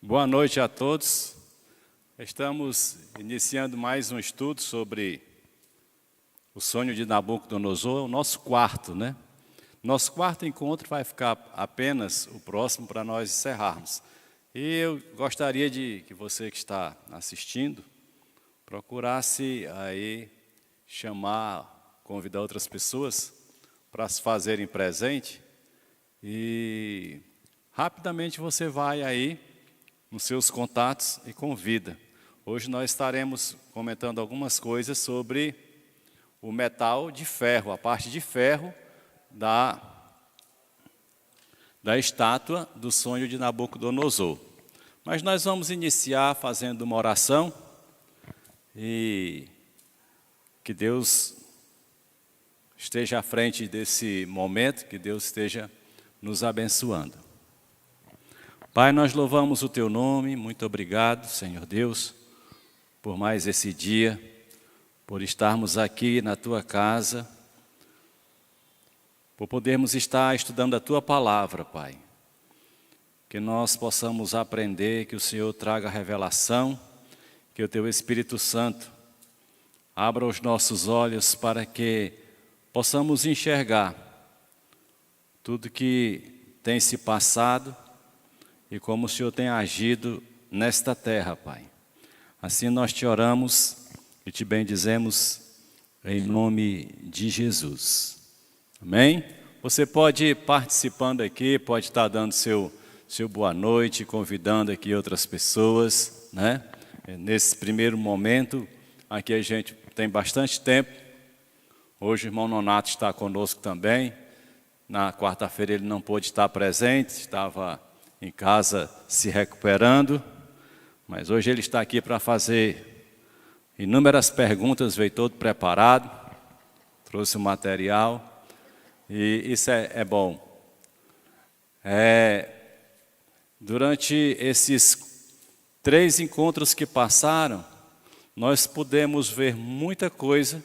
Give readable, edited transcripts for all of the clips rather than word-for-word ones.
Boa noite a todos. Estamos iniciando mais um estudo sobre o sonho de Nabucodonosor, o nosso quarto, né? Nosso quarto encontro vai ficar apenas o próximo para nós encerrarmos. E eu gostaria de que você que está assistindo procurasse aí convidar outras pessoas para se fazerem presente e rapidamente você vai aí nos seus contatos e convida. Hoje nós estaremos comentando algumas coisas sobre o metal de ferro, a parte de ferro da estátua do sonho de Nabucodonosor. Mas nós vamos iniciar fazendo uma oração e que Deus esteja à frente desse momento, que Deus esteja nos abençoando. Pai, nós louvamos o Teu nome, muito obrigado, Senhor Deus, por mais esse dia, por estarmos aqui na Tua casa, por podermos estar estudando a Tua palavra, Pai. Que nós possamos aprender, que o Senhor traga revelação, que o Teu Espírito Santo abra os nossos olhos para que possamos enxergar tudo que tem se passado, e como o Senhor tem agido nesta terra, Pai. Assim nós te oramos e te bendizemos em nome de Jesus. Amém? Você pode ir participando aqui, pode estar dando seu boa noite, convidando aqui outras pessoas, né? Nesse primeiro momento, aqui a gente tem bastante tempo. Hoje o irmão Nonato está conosco também. Na quarta-feira ele não pôde estar presente, estava em casa se recuperando, mas hoje ele está aqui para fazer inúmeras perguntas, veio todo preparado, trouxe o material, e isso é bom. Durante esses 3 encontros que passaram, nós pudemos ver muita coisa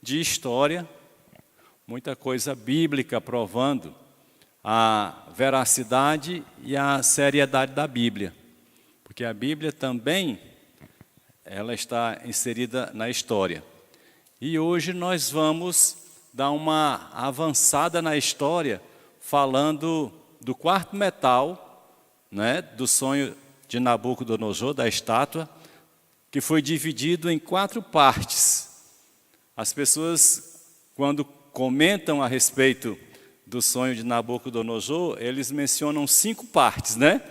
de história, muita coisa bíblica provando a veracidade e a seriedade da Bíblia, porque a Bíblia também ela está inserida na história. E hoje nós vamos dar uma avançada na história, falando do quarto metal, né, do sonho de Nabucodonosor, da estátua, que foi dividido em 4 partes. As pessoas, quando comentam a respeito do sonho de Nabucodonosor, eles mencionam 5 partes, né?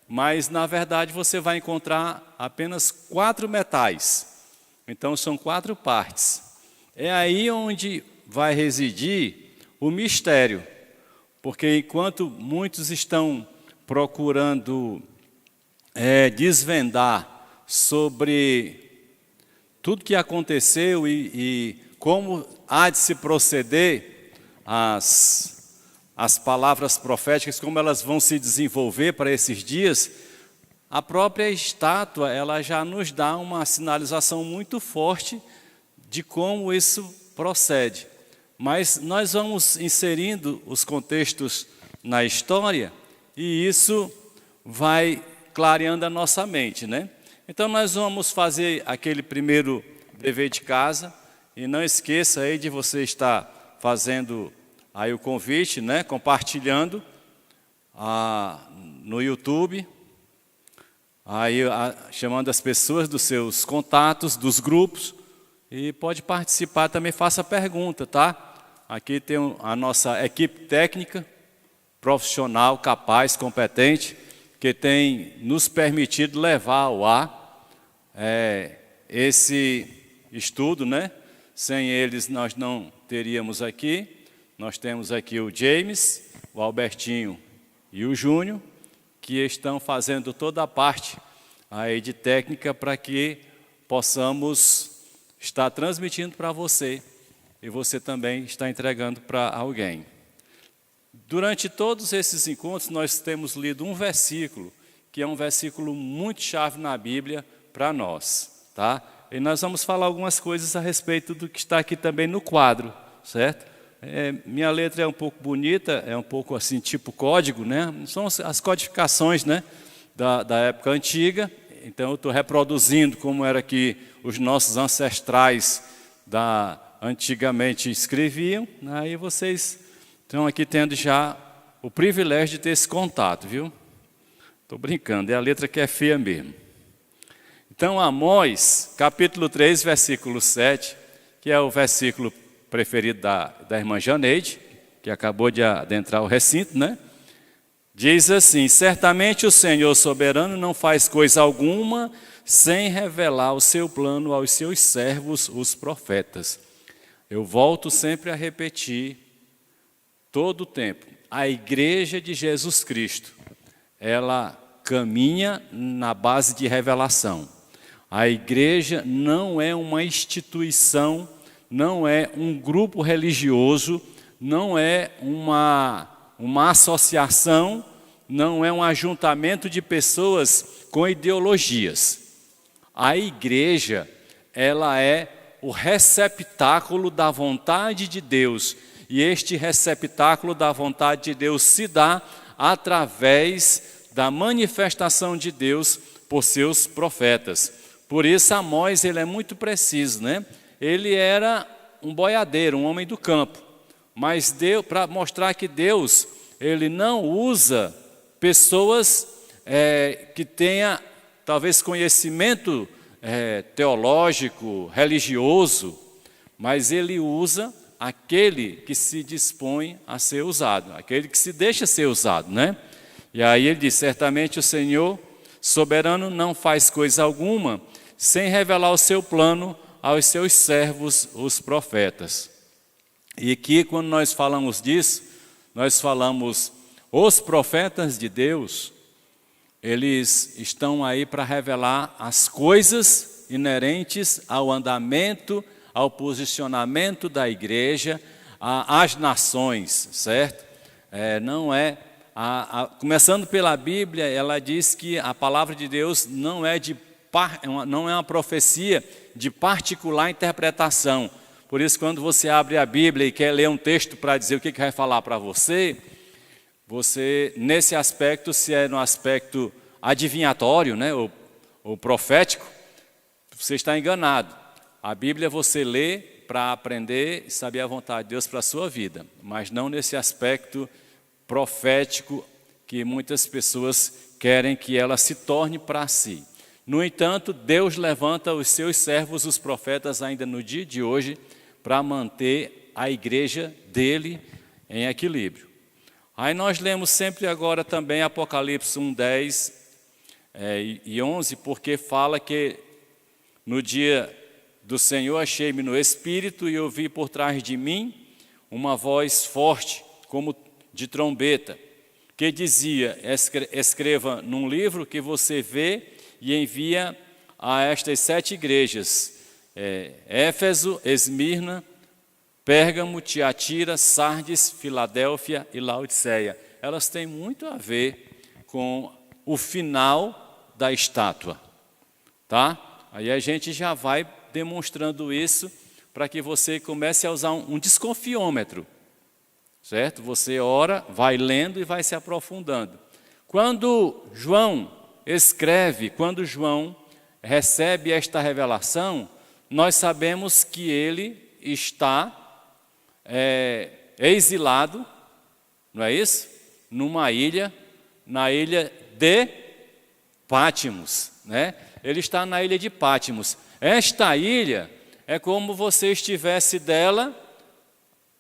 Mas, na verdade, você vai encontrar apenas 4 metais. Então, são 4 partes. É aí onde vai residir o mistério. Porque, enquanto muitos estão procurando desvendar sobre tudo que aconteceu e como há de se proceder as palavras proféticas, como elas vão se desenvolver para esses dias, a própria estátua ela já nos dá uma sinalização muito forte de como isso procede. Mas nós vamos inserindo os contextos na história e isso vai clareando a nossa mente, né? Então nós vamos fazer aquele primeiro dever de casa e não esqueça aí de você estar fazendo aí o convite, né, compartilhando no YouTube, aí chamando as pessoas dos seus contatos, dos grupos, e pode participar também, faça pergunta, tá? Aqui tem a nossa equipe técnica, profissional, capaz, competente, que tem nos permitido levar ao ar esse estudo, né? Sem eles nós não teríamos aqui. Nós temos aqui o James, o Albertinho e o Júnior, que estão fazendo toda a parte aí de técnica para que possamos estar transmitindo para você e você também está entregando para alguém. Durante todos esses encontros nós temos lido um versículo, que é um versículo muito chave na Bíblia para nós, tá? E nós vamos falar algumas coisas a respeito do que está aqui também no quadro, certo? Minha letra é um pouco bonita, é um pouco assim, tipo código, né? São as codificações, né? da época antiga, então eu estou reproduzindo como era que os nossos ancestrais antigamente escreviam, aí vocês estão aqui tendo já o privilégio de ter esse contato, viu? Estou brincando, é a letra que é feia mesmo. Então, Amós, capítulo 3, versículo 7, que é o versículo preferido da irmã Janeide, que acabou de adentrar o recinto, né? Diz assim: certamente o Senhor soberano não faz coisa alguma sem revelar o seu plano aos seus servos, os profetas. Eu volto sempre a repetir, todo o tempo, a igreja de Jesus Cristo, ela caminha na base de revelação. A igreja não é uma instituição, não é um grupo religioso, não é uma associação, não é um ajuntamento de pessoas com ideologias. A igreja, ela é o receptáculo da vontade de Deus, e este receptáculo da vontade de Deus se dá através da manifestação de Deus por seus profetas. Por isso Amós, ele é muito preciso, né? Ele era um boiadeiro, um homem do campo, mas para mostrar que Deus, ele não usa pessoas que tenham talvez conhecimento teológico, religioso, mas ele usa aquele que se dispõe a ser usado, aquele que se deixa ser usado, né? E aí ele diz: certamente o Senhor soberano não faz coisa alguma sem revelar o seu plano aos seus servos, os profetas. E aqui, quando nós falamos disso, nós falamos, os profetas de Deus, eles estão aí para revelar as coisas inerentes ao andamento, ao posicionamento da igreja, às nações, certo? Começando pela Bíblia, ela diz que a palavra de Deus não é uma profecia de particular interpretação. Por isso, quando você abre a Bíblia e quer ler um texto para dizer o que vai falar para você, nesse aspecto, se é no aspecto adivinhatório, né, ou profético, você está enganado. A Bíblia você lê para aprender e saber a vontade de Deus para a sua vida, mas não nesse aspecto profético que muitas pessoas querem que ela se torne para si. No entanto, Deus levanta os seus servos, os profetas, ainda no dia de hoje, para manter a igreja dele em equilíbrio. Aí nós lemos sempre agora também Apocalipse 1, 10 e 11, porque fala que no dia do Senhor achei-me no Espírito e ouvi por trás de mim uma voz forte, como de trombeta, que dizia: escreva num livro que você vê e envia a estas 7 igrejas, Éfeso, Esmirna, Pérgamo, Tiatira, Sardes, Filadélfia e Laodiceia. Elas têm muito a ver com o final da estátua, tá? Aí a gente já vai demonstrando isso para que você comece a usar um desconfiômetro, certo? Você ora, vai lendo e vai se aprofundando. Quando João recebe esta revelação, nós sabemos que ele está exilado, não é isso? Numa ilha, na ilha de Pátimos, né? Ele está na ilha de Pátimos. Esta ilha é como você estivesse dela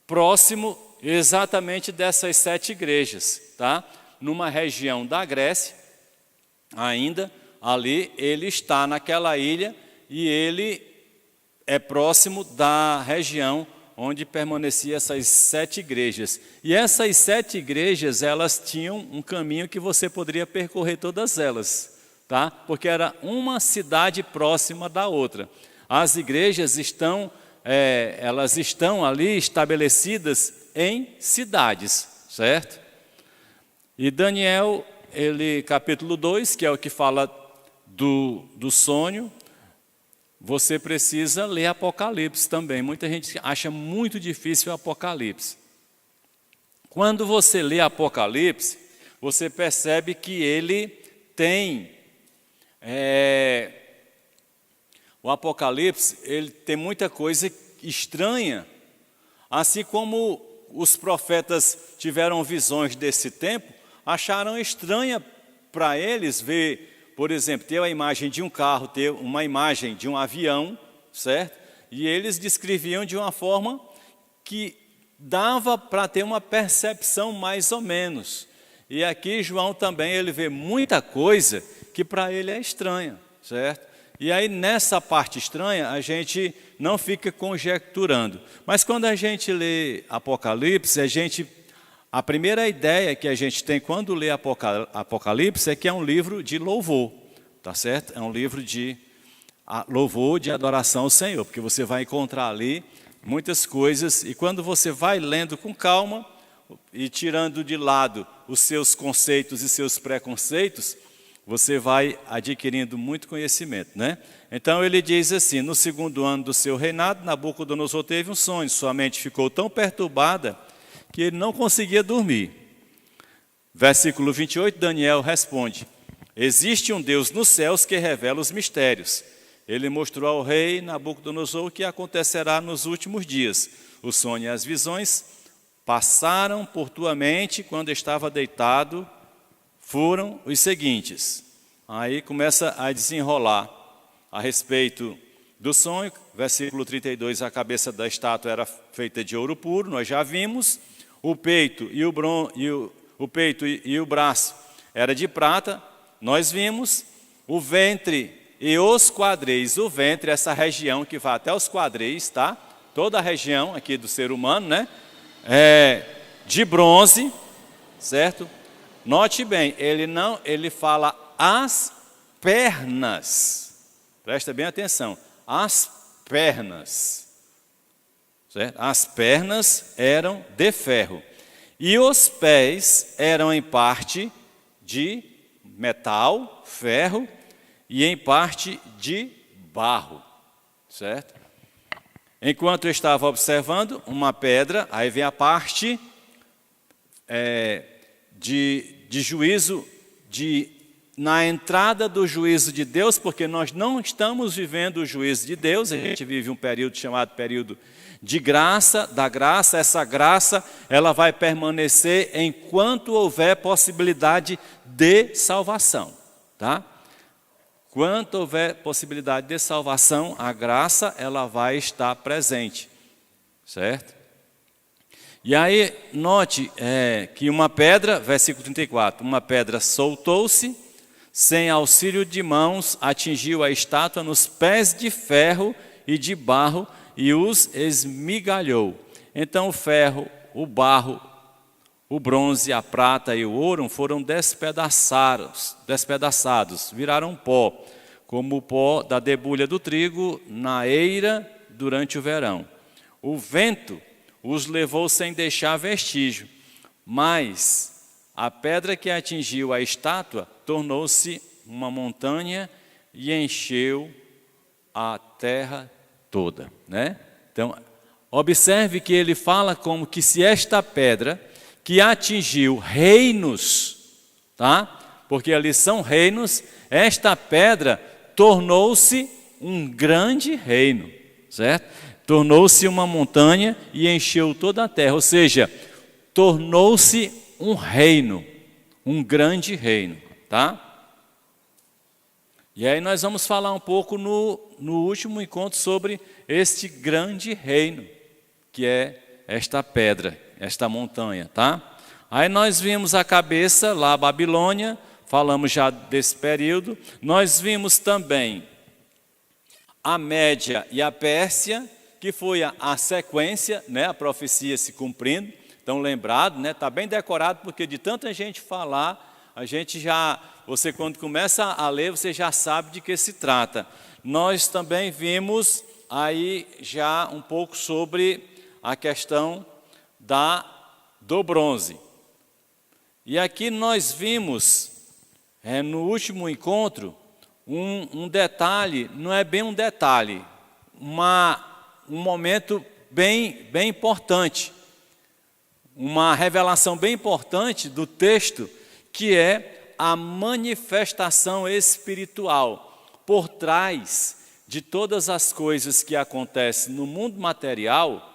próximo exatamente dessas 7 igrejas, tá? Numa região da Grécia, ainda ali ele está naquela ilha e ele é próximo da região onde permaneciam essas 7 igrejas. E essas 7 igrejas, elas tinham um caminho que você poderia percorrer todas elas, tá? Porque era uma cidade próxima da outra. As igrejas elas estão ali estabelecidas em cidades, certo? E Daniel, capítulo 2, que é o que fala do sonho, você precisa ler Apocalipse também. Muita gente acha muito difícil o Apocalipse. Quando você lê Apocalipse, você percebe que ele tem o Apocalipse, ele tem muita coisa estranha, assim como os profetas tiveram visões desse tempo, acharam estranha para eles ver, por exemplo, ter a imagem de um carro, ter uma imagem de um avião, certo? E eles descreviam de uma forma que dava para ter uma percepção mais ou menos. E aqui João também, ele vê muita coisa que para ele é estranha, certo? E aí nessa parte estranha a gente não fica conjecturando. Mas quando a gente lê Apocalipse, a primeira ideia que a gente tem quando lê Apocalipse é que é um livro de louvor, tá certo? É um livro de louvor, de adoração ao Senhor, porque você vai encontrar ali muitas coisas, e quando você vai lendo com calma e tirando de lado os seus conceitos e seus preconceitos, você vai adquirindo muito conhecimento, né? Então ele diz assim: no segundo ano do seu reinado, Nabucodonosor teve um sonho, sua mente ficou tão perturbada que ele não conseguia dormir. Versículo 28, Daniel responde: existe um Deus nos céus que revela os mistérios. Ele mostrou ao rei Nabucodonosor o que acontecerá nos últimos dias. O sonho e as visões passaram por tua mente quando estava deitado, foram os seguintes. Aí começa a desenrolar a respeito do sonho. Versículo 32, a cabeça da estátua era feita de ouro puro, nós já vimos. O peito e o braço era de prata, nós vimos. O ventre e os quadris, o ventre, essa região que vai até os quadris, tá? Toda a região aqui do ser humano, né? De bronze, certo? Note bem, ele fala as pernas. Presta bem atenção. As pernas. Certo? As pernas eram de ferro. E os pés eram em parte de metal, ferro, e em parte de barro, certo? Enquanto eu estava observando uma pedra, aí vem a parte de juízo, na entrada do juízo de Deus, porque nós não estamos vivendo o juízo de Deus, a gente vive um período chamado período de graça, da graça. Essa graça, ela vai permanecer enquanto houver possibilidade de salvação, tá? Quanto houver possibilidade de salvação, a graça, ela vai estar presente, certo? E aí, note que uma pedra, versículo 34, uma pedra soltou-se, sem auxílio de mãos, atingiu a estátua nos pés de ferro e de barro e os esmigalhou. Então o ferro, o barro, o bronze, a prata e o ouro foram despedaçados, viraram pó, como o pó da debulha do trigo na eira durante o verão. O vento os levou sem deixar vestígio, mas a pedra que atingiu a estátua tornou-se uma montanha e encheu a terra toda, né? Então, observe que ele fala como que se esta pedra que atingiu reinos, tá? Porque ali são reinos, esta pedra tornou-se um grande reino, certo? Tornou-se uma montanha e encheu toda a terra, ou seja, tornou-se um reino, um grande reino, tá? E aí nós vamos falar um pouco no último encontro sobre este grande reino, que é esta pedra, esta montanha, tá? Aí nós vimos a cabeça lá, a Babilônia, falamos já desse período. Nós vimos também a Média e a Pérsia, que foi a sequência, né, a profecia se cumprindo. Então lembrado, né, está bem decorado, porque de tanta gente falar, a gente já, você quando começa a ler, você já sabe de que se trata. Nós também vimos aí já um pouco sobre a questão do bronze. E aqui nós vimos, no último encontro, um detalhe, não é bem um detalhe, um momento bem importante, uma revelação bem importante do texto, que é a manifestação espiritual. Por trás de todas as coisas que acontecem no mundo material,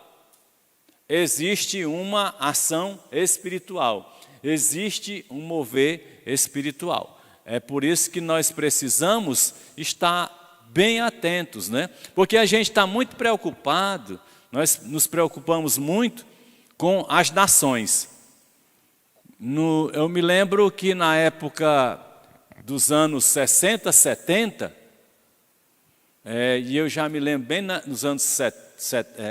existe uma ação espiritual, existe um mover espiritual. É por isso que nós precisamos estar bem atentos, né? Porque a gente está muito preocupado, nós nos preocupamos muito com as nações. Eu me lembro que na época dos anos 60, 70, e eu já me lembro bem nos anos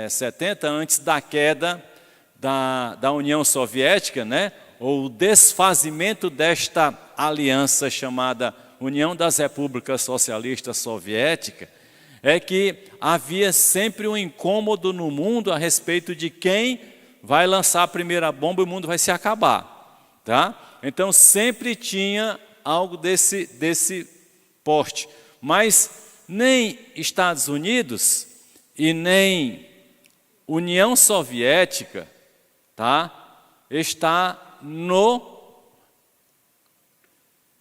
70, antes da queda da União Soviética, né? Ou o desfazimento desta aliança chamada União das Repúblicas Socialistas Soviéticas, é que havia sempre um incômodo no mundo a respeito de quem vai lançar a primeira bomba e o mundo vai se acabar, tá? Então sempre tinha algo desse porte, mas nem Estados Unidos e nem União Soviética, tá? Está no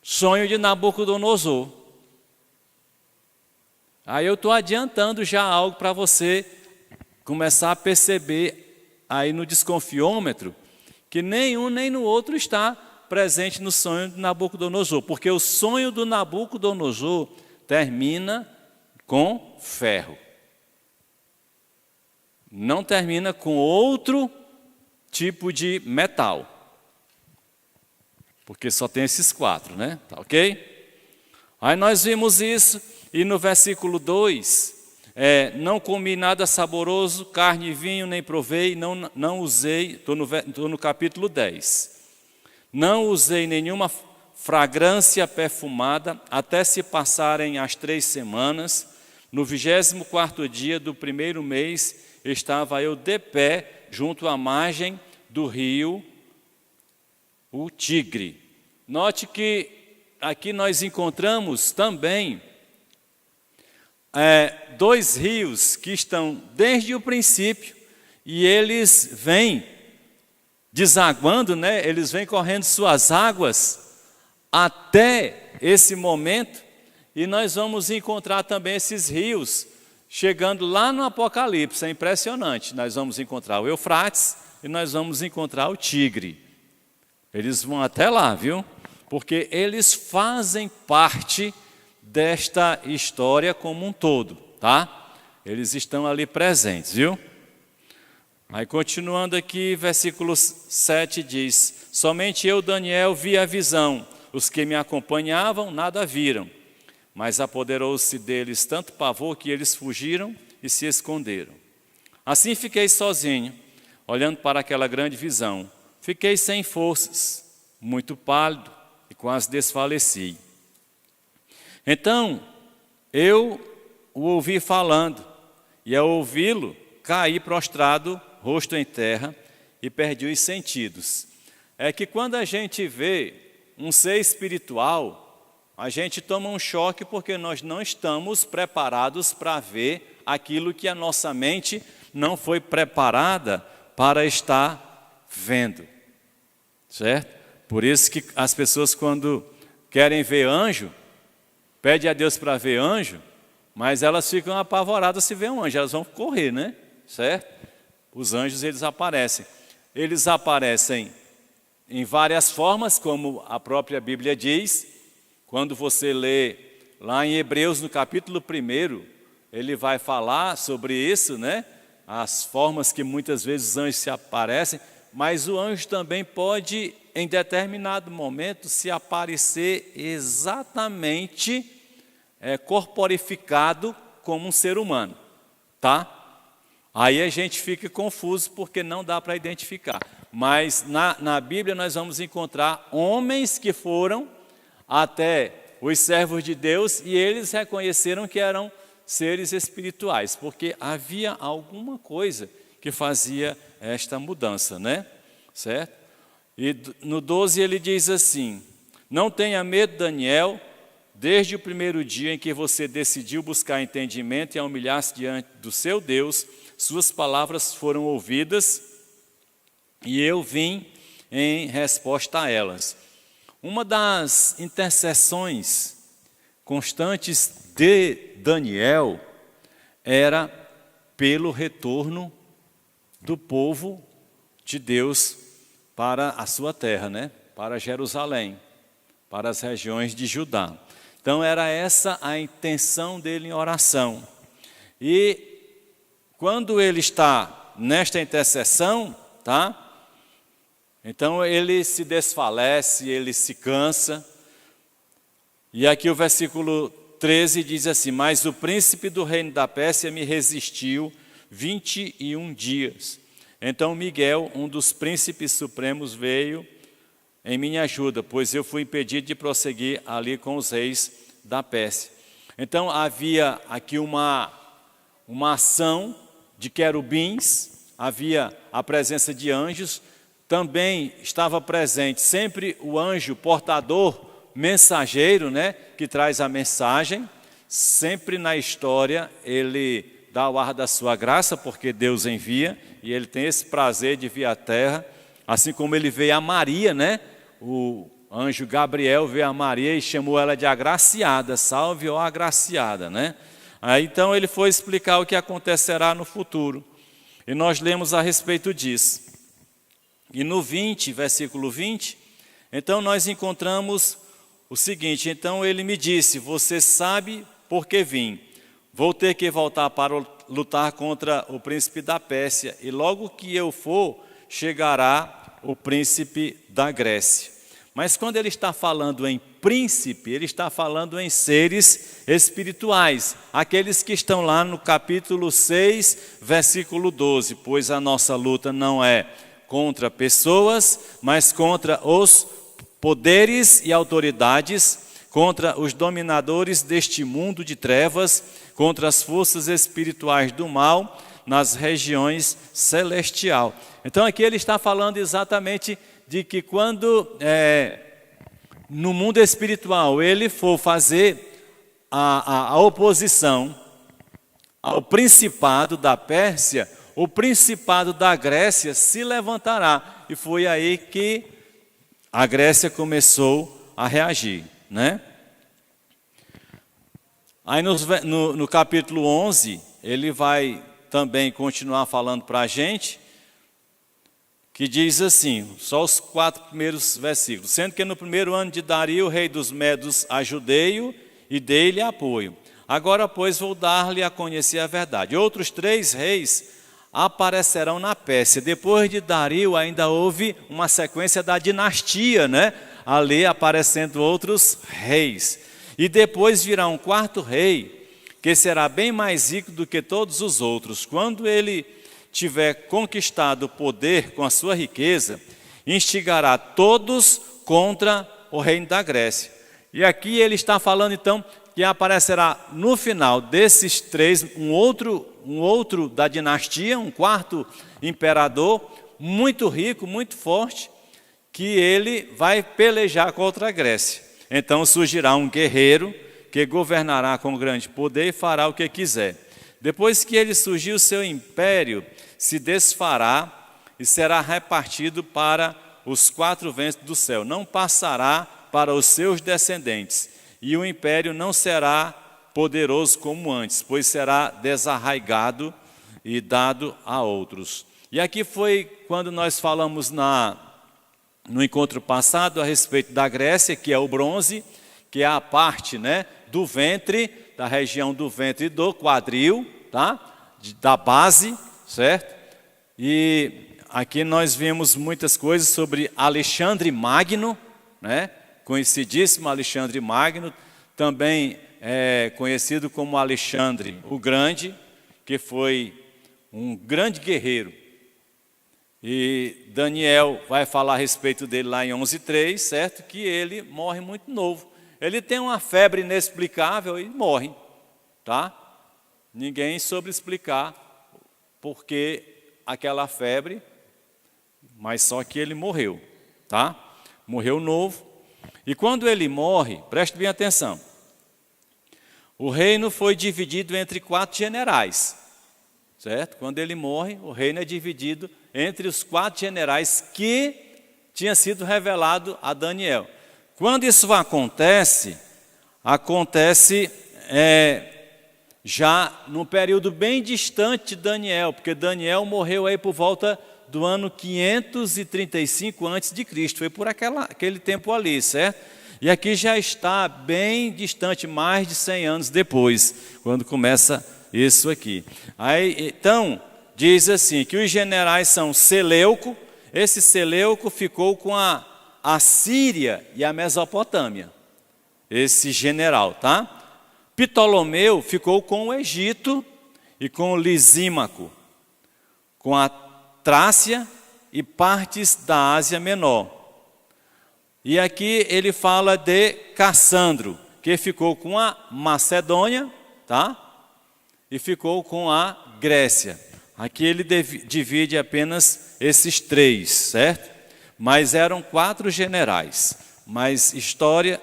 sonho de Nabucodonosor. Aí eu estou adiantando já algo para você começar a perceber aí no desconfiômetro que nenhum nem no outro está presente no sonho de Nabucodonosor, porque o sonho do Nabucodonosor termina com ferro. Não termina com outro tipo de metal. Porque só tem esses 4, né? Tá ok? Aí nós vimos isso, e no versículo 2, não comi nada saboroso, carne e vinho nem provei, não usei, estou no capítulo 10. Não usei nenhuma fragrância perfumada, até se passarem as 3 semanas. No 24º dia do 1º mês, estava eu de pé, junto à margem do rio, o Tigre. Note que aqui nós encontramos também 2 rios que estão desde o princípio e eles vêm desaguando, né? Eles vêm correndo suas águas até esse momento, e nós vamos encontrar também esses rios chegando lá no Apocalipse. É impressionante. Nós vamos encontrar o Eufrates e nós vamos encontrar o Tigre. Eles vão até lá, viu? Porque eles fazem parte desta história como um todo, tá? Eles estão ali presentes, viu? Aí continuando aqui, versículo 7 diz: somente eu, Daniel, vi a visão, os que me acompanhavam nada viram, mas apoderou-se deles tanto pavor que eles fugiram e se esconderam. Assim fiquei sozinho, olhando para aquela grande visão. Fiquei sem forças, muito pálido e quase desfaleci. Então, eu o ouvi falando, e ao ouvi-lo, caí prostrado, rosto em terra, e perdi os sentidos. É que quando a gente vê um ser espiritual, a gente toma um choque porque nós não estamos preparados para ver aquilo que a nossa mente não foi preparada para estar vendo. Certo? Por isso que as pessoas, quando querem ver anjo, pedem a Deus para ver anjo, mas elas ficam apavoradas se vê um anjo, elas vão correr, né? Certo? Os anjos, eles aparecem. Eles aparecem em várias formas, como a própria Bíblia diz. Quando você lê lá em Hebreus, no capítulo 1, ele vai falar sobre isso, né? As formas que muitas vezes os anjos se aparecem, mas o anjo também pode, em determinado momento, se aparecer exatamente corporificado como um ser humano, tá? Aí a gente fica confuso porque não dá para identificar. Mas na Bíblia nós vamos encontrar homens que foram até os servos de Deus e eles reconheceram que eram seres espirituais, porque havia alguma coisa que fazia esta mudança, né? Certo? E no 12 ele diz assim: não tenha medo, Daniel, desde o primeiro dia em que você decidiu buscar entendimento e humilhar-se diante do seu Deus, suas palavras foram ouvidas e eu vim em resposta a elas. Uma das intercessões constantes de Daniel era pelo retorno do povo de Deus para a sua terra, né? Para Jerusalém, para as regiões de Judá. Então era essa a intenção dele em oração. E quando ele está nesta intercessão, tá? Então ele se desfalece, ele se cansa. E aqui o versículo 13 diz assim: mas o príncipe do reino da Pérsia me resistiu 21 dias. Então Miguel, um dos príncipes supremos, veio em minha ajuda, pois eu fui impedido de prosseguir ali com os reis da Pérsia. Então havia aqui uma ação de querubins, havia a presença de anjos, também estava presente sempre o anjo portador, mensageiro, né, que traz a mensagem. Sempre na história ele dá o ar da sua graça, porque Deus envia, e ele tem esse prazer de vir à terra, assim como ele veio a Maria, né? O anjo Gabriel veio a Maria e chamou ela de agraciada, salve ó agraciada, né? Aí então ele foi explicar o que acontecerá no futuro, e nós lemos a respeito disso. E no 20, versículo 20, então nós encontramos o seguinte: então ele me disse, você sabe por que vim, vou ter que voltar para lutar contra o príncipe da Pérsia, e logo que eu for, chegará o príncipe da Grécia. Mas quando ele está falando em príncipe, ele está falando em seres espirituais, aqueles que estão lá no capítulo 6, versículo 12, pois a nossa luta não é contra pessoas, mas contra os poderes e autoridades, contra os dominadores deste mundo de trevas, contra as forças espirituais do mal nas regiões celestiais. Então aqui ele está falando exatamente de que quando no mundo espiritual ele for fazer a oposição ao principado da Pérsia, o principado da Grécia se levantará. E foi aí que a Grécia começou a reagir, né? Aí no capítulo 11, ele vai também continuar falando para a gente, que diz assim, só os 4 primeiros versículos: sendo que no primeiro ano de Dario, o rei dos Medos, ajudei-o e dei-lhe apoio. Agora, pois, vou dar-lhe a conhecer a verdade. Outros 3 reis aparecerão na Pérsia. Depois de Dario ainda houve uma sequência da dinastia, né? Ali aparecendo outros reis. E depois virá um 4º rei, que será bem mais rico do que todos os outros. Quando ele tiver conquistado o poder com a sua riqueza, instigará todos contra o reino da Grécia. E aqui ele está falando então que aparecerá no final desses 3, um outro da dinastia, um 4º imperador, muito rico, muito forte, que ele vai pelejar contra a Grécia. Então surgirá um guerreiro que governará com grande poder e fará o que quiser. Depois que ele surgir, o seu império se desfará e será repartido para os 4 ventos do céu. Não passará para os seus descendentes. E o império não será poderoso como antes, pois será desarraigado e dado a outros. E aqui foi quando nós falamos no encontro passado a respeito da Grécia, que é o bronze, que é a parte, né, do ventre, da região do ventre e do quadril, tá? Da base, certo? E aqui nós vimos muitas coisas sobre Alexandre Magno, né? Conhecidíssimo Alexandre Magno, também conhecido como Alexandre o Grande, que foi um grande guerreiro. E Daniel vai falar a respeito dele lá em 11:3, certo? Que ele morre muito novo. Ele tem uma febre inexplicável e morre, tá? Ninguém soube explicar porque aquela febre, mas só que ele morreu, tá? Morreu novo. E quando ele morre, preste bem atenção, o reino foi dividido entre 4 generais, certo? Quando ele morre, o reino é dividido entre os 4 generais que tinha sido revelado a Daniel. Quando isso acontece já num período bem distante de Daniel, porque Daniel morreu aí por volta do ano 535 a.C., foi por aquele tempo ali, certo? E aqui já está bem distante, mais de 100 anos depois, quando começa isso aqui. Aí, então, diz assim, que os generais são Seleuco, esse Seleuco ficou com a Síria e a Mesopotâmia, esse general, tá? Ptolomeu ficou com o Egito e com o Lisímaco, com a Trácia e partes da Ásia Menor. E aqui ele fala de Cassandro, que ficou com a Macedônia, tá? E ficou com a Grécia. Aqui ele divide apenas esses 3, certo? Mas eram 4 generais. Mas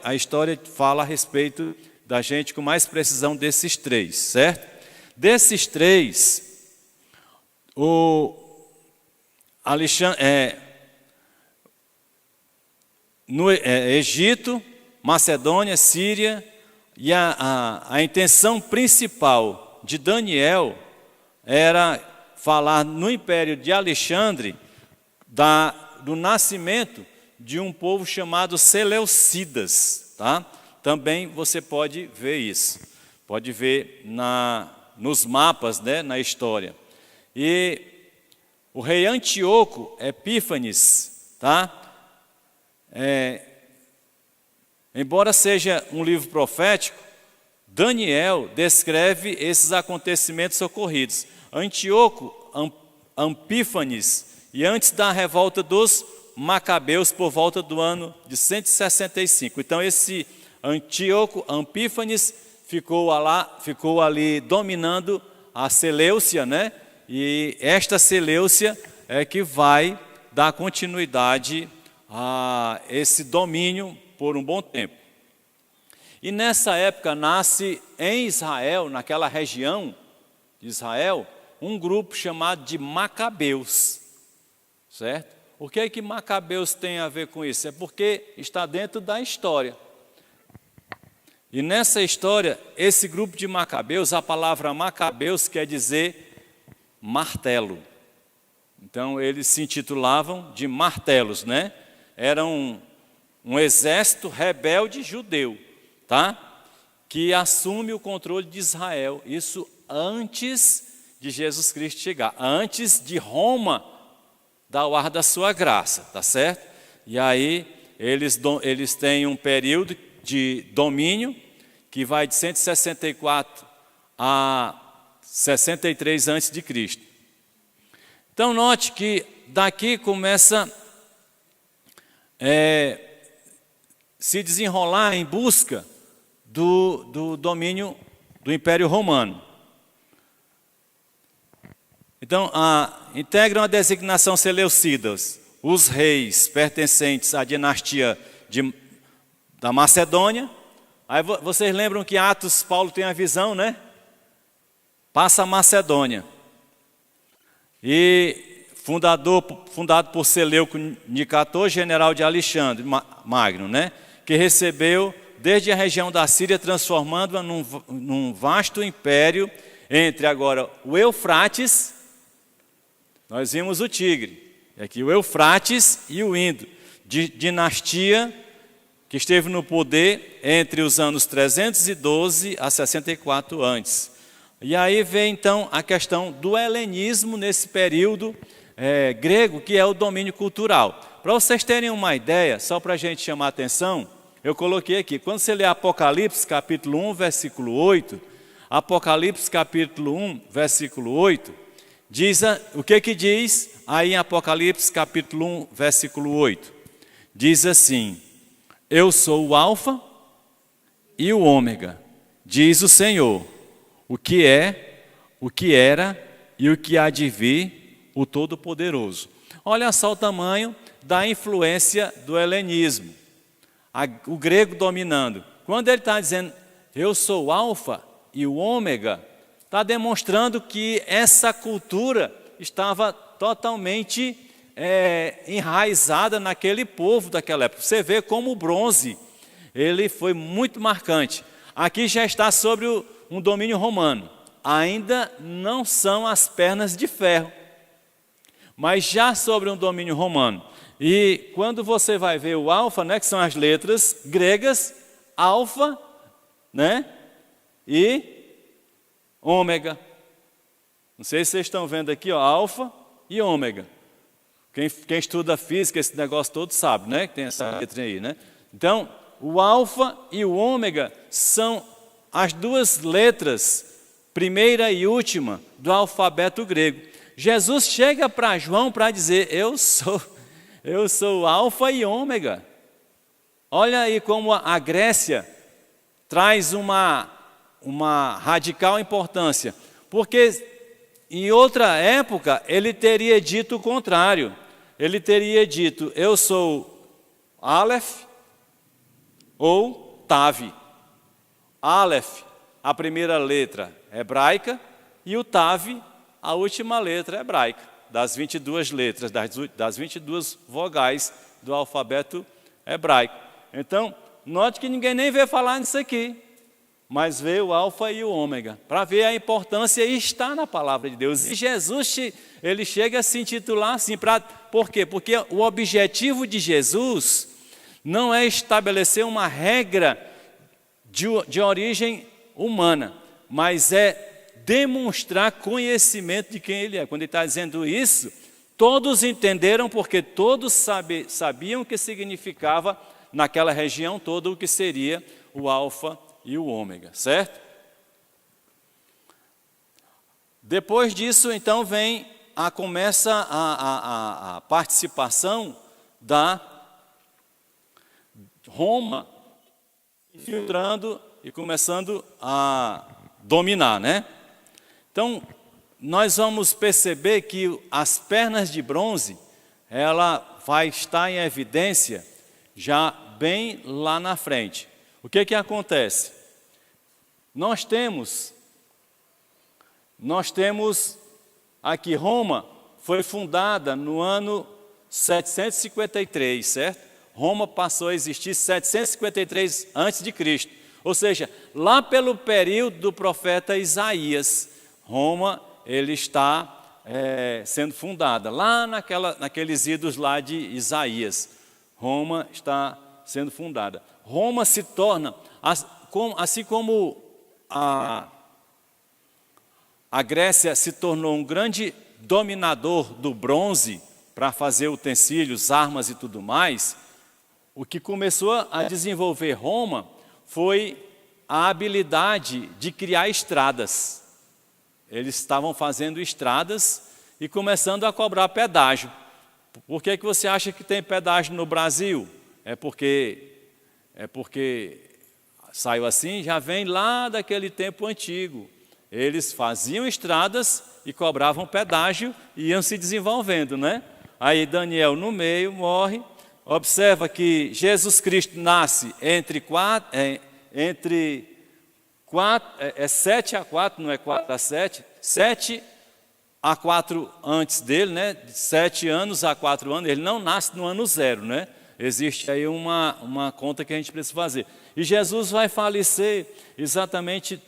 a história fala a respeito da gente com mais precisão desses 3, certo? Desses 3, no Egito, Macedônia, Síria, e a intenção principal de Daniel era falar no Império de Alexandre do nascimento de um povo chamado Seleucidas, tá? Também você pode ver isso, pode ver nos mapas, né, na história. E o rei Antíoco Epífanes, tá? Embora seja um livro profético, Daniel descreve esses acontecimentos ocorridos. Antíoco Epífanes, e antes da revolta dos Macabeus, por volta do ano de 165. Então esse Antíoco Epífanes ficou ali dominando a Seleucia, né? E esta Seleucia é que vai dar continuidade a esse domínio por um bom tempo. E nessa época nasce em Israel, naquela região de Israel, um grupo chamado de Macabeus, certo? O que é que Macabeus tem a ver com isso? É porque está dentro da história. E nessa história, esse grupo de Macabeus, a palavra Macabeus quer dizer martelo. Então eles se intitulavam de martelos, né? Era um exército rebelde judeu, tá? Que assume o controle de Israel. Isso antes de Jesus Cristo chegar, antes de Roma dar o ar da sua graça, tá certo? E aí eles têm um período de domínio que vai de 164 a 63 a.C. Então note que daqui começa se desenrolar em busca do domínio do Império Romano. Então, integram a designação Seleucidas, os reis pertencentes à dinastia da Macedônia. Aí vocês lembram que Atos, Paulo tem a visão, né? Passa a Macedônia. E fundado por Seleuco Nicator, general de Alexandre Magno, né? Que recebeu desde a região da Síria, transformando-a num vasto império entre agora o Eufrates. Nós vimos o Tigre, aqui o Eufrates e o Indo, dinastia que esteve no poder entre os anos 312 a 64 antes. E aí vem então a questão do helenismo nesse período grego, que é o domínio cultural. Para vocês terem uma ideia, só para a gente chamar a atenção, eu coloquei aqui, quando você lê Apocalipse capítulo 1, versículo 8, Apocalipse capítulo 1, versículo 8, diz o que diz aí em Apocalipse capítulo 1, versículo 8? Diz assim: eu sou o Alfa e o Ômega, diz o Senhor, o que é, o que era e o que há de vir, o Todo-Poderoso. Olha só o tamanho da influência do helenismo, o grego dominando. Quando ele está dizendo, eu sou o Alfa e o Ômega, está demonstrando que essa cultura estava totalmente enraizada naquele povo daquela época. Você vê como o bronze ele foi muito marcante. Aqui já está sobre um domínio romano. Ainda não são as pernas de ferro, mas já sobre um domínio romano. E quando você vai ver o alfa, né, que são as letras gregas, alfa, né, e ômega. Não sei se vocês estão vendo aqui, ó, alfa e ômega. Quem estuda física, esse negócio todo sabe, né, que tem essa letra aí, né? Então, o alfa e o ômega são as duas letras, primeira e última, do alfabeto grego. Jesus chega para João para dizer, eu sou alfa e ômega. Olha aí como a Grécia traz uma radical importância, porque em outra época ele teria dito o contrário. Ele teria dito, eu sou Aleph ou Tav. Aleph, a primeira letra hebraica, e o Tav, a última letra hebraica, das 22 letras, das 22 vogais do alfabeto hebraico. Então, note que ninguém nem vê falar nisso aqui, mas vê o alfa e o ômega, para ver a importância, e está na palavra de Deus. E Jesus, ele chega a se intitular assim, por quê? Porque o objetivo de Jesus não é estabelecer uma regra de origem humana, mas é demonstrar conhecimento de quem Ele é. Quando Ele está dizendo isso, todos entenderam, porque todos sabiam o que significava naquela região toda o que seria o alfa e o ômega, certo? Depois disso, então, começa a participação da Roma filtrando e começando a dominar, né? Então, nós vamos perceber que as pernas de bronze, ela vai estar em evidência já bem lá na frente. O que acontece? Nós temos aqui, Roma foi fundada no ano 753, certo? Roma passou a existir 753 a.C., ou seja, lá pelo período do profeta Isaías, Roma ele está sendo fundada, lá naqueles idos lá de Isaías, Roma está sendo fundada. Roma se torna, assim como a Grécia se tornou um grande dominador do bronze para fazer utensílios, armas e tudo mais, o que começou a desenvolver Roma foi a habilidade de criar estradas. Eles estavam fazendo estradas e começando a cobrar pedágio. Por que você acha que tem pedágio no Brasil? É porque saiu assim, já vem lá daquele tempo antigo. Eles faziam estradas e cobravam pedágio e iam se desenvolvendo, né? Aí Daniel no meio morre. Observa que Jesus Cristo nasce entre 7 a 4, não é 4 a 7, 7 a 4 antes dele, né? 7 anos a 4 anos, ele não nasce no ano 0, né? Existe aí uma conta que a gente precisa fazer. E Jesus vai falecer exatamente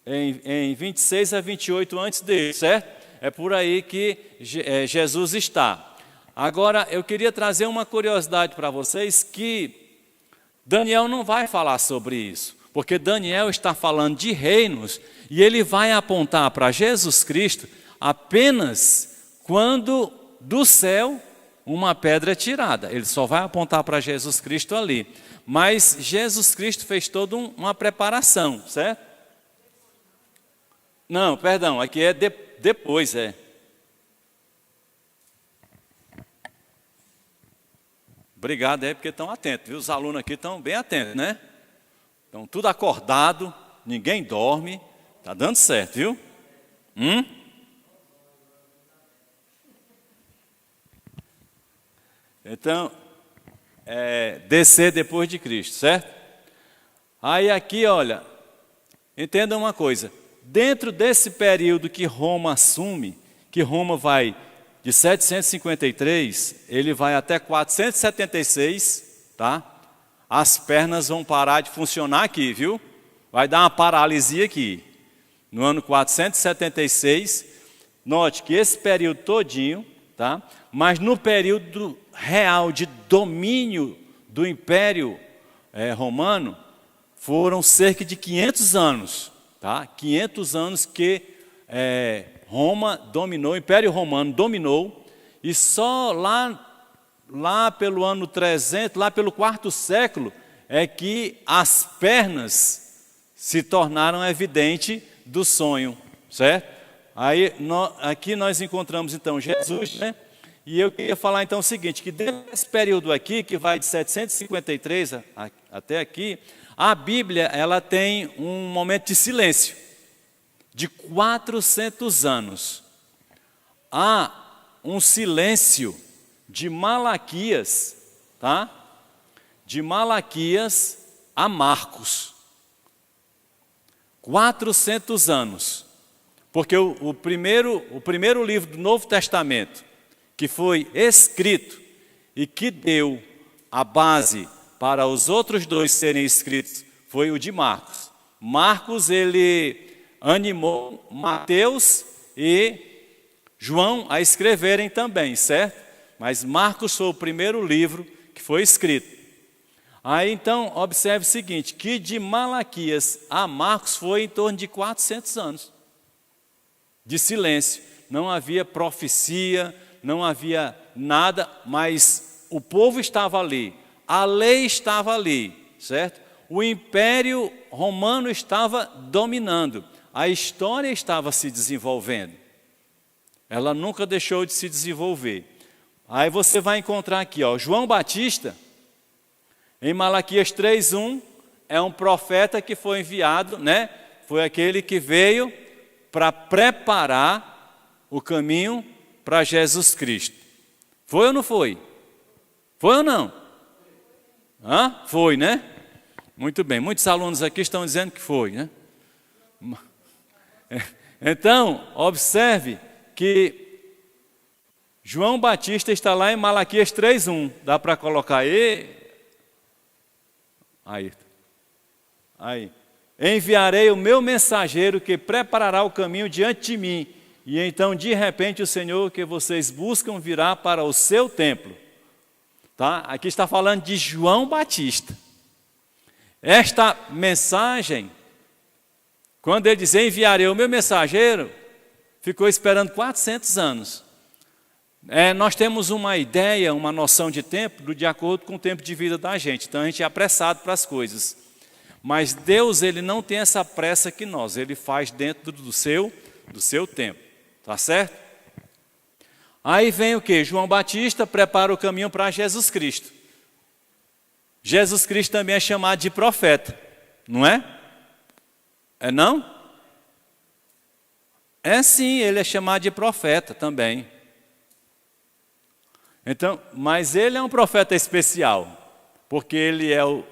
em 26 a 28 antes dele, certo? É por aí que Jesus está. Agora, eu queria trazer uma curiosidade para vocês, que Daniel não vai falar sobre isso, porque Daniel está falando de reinos, e ele vai apontar para Jesus Cristo apenas quando do céu uma pedra é tirada. Ele só vai apontar para Jesus Cristo ali. Mas Jesus Cristo fez toda uma preparação, certo? Não, perdão, aqui é depois, Obrigado porque estão atentos, viu? Os alunos aqui estão bem atentos, né? Estão tudo acordado, ninguém dorme, está dando certo, viu? Então, descer depois de Cristo, certo? Aí aqui, olha, entenda uma coisa, dentro desse período que Roma assume, que Roma vai de 753, ele vai até 476, tá? as pernas vão parar de funcionar aqui, viu? Vai dar uma paralisia aqui. No ano 476, note que esse período todinho, tá? Mas no período real de domínio do Império Romano, foram cerca de 500 anos, tá? 500 anos que Roma dominou, o Império Romano dominou, e só lá pelo ano 300, lá pelo quarto século, é que as pernas se tornaram evidentes do sonho, certo? Aí, aqui nós encontramos então Jesus, né? E eu queria falar então o seguinte, que desse período aqui, que vai de 753 até aqui, a Bíblia ela tem um momento de silêncio, de 400 anos. Há um silêncio de Malaquias, tá? De Malaquias a Marcos. 400 anos. Porque o primeiro livro do Novo Testamento, que foi escrito e que deu a base para os outros dois serem escritos, foi o de Marcos. Marcos, ele animou Mateus e João a escreverem também, certo? Mas Marcos foi o primeiro livro que foi escrito. Aí então, observe o seguinte, que de Malaquias a Marcos foi em torno de 400 anos de silêncio. Não havia profecia, não havia nada, mas o povo estava ali, a lei estava ali, certo? O Império Romano estava dominando, a história estava se desenvolvendo. Ela nunca deixou de se desenvolver. Aí você vai encontrar aqui, ó, João Batista, em Malaquias 3:1, é um profeta que foi enviado, né? Foi aquele que veio para preparar o caminho para Jesus Cristo. Foi ou não foi? Foi ou não? Foi, né? Muito bem, muitos alunos aqui estão dizendo que foi, né? Então, observe que João Batista está lá em Malaquias 3:1. Dá para colocar aí. Enviarei o meu mensageiro que preparará o caminho diante de mim. E então, de repente, o Senhor que vocês buscam virá para o seu templo. Tá? Aqui está falando de João Batista. Esta mensagem, quando ele diz enviarei o meu mensageiro, ficou esperando 400 anos. Nós temos uma ideia, uma noção de tempo de acordo com o tempo de vida da gente. Então a gente é apressado para as coisas. Mas Deus, ele não tem essa pressa que nós. Ele faz dentro do seu tempo. Tá certo? Aí vem o quê? João Batista prepara o caminho para Jesus Cristo. Jesus Cristo também é chamado de profeta. Não é? É não? É sim, ele é chamado de profeta também. Então, mas ele é um profeta especial, porque ele é o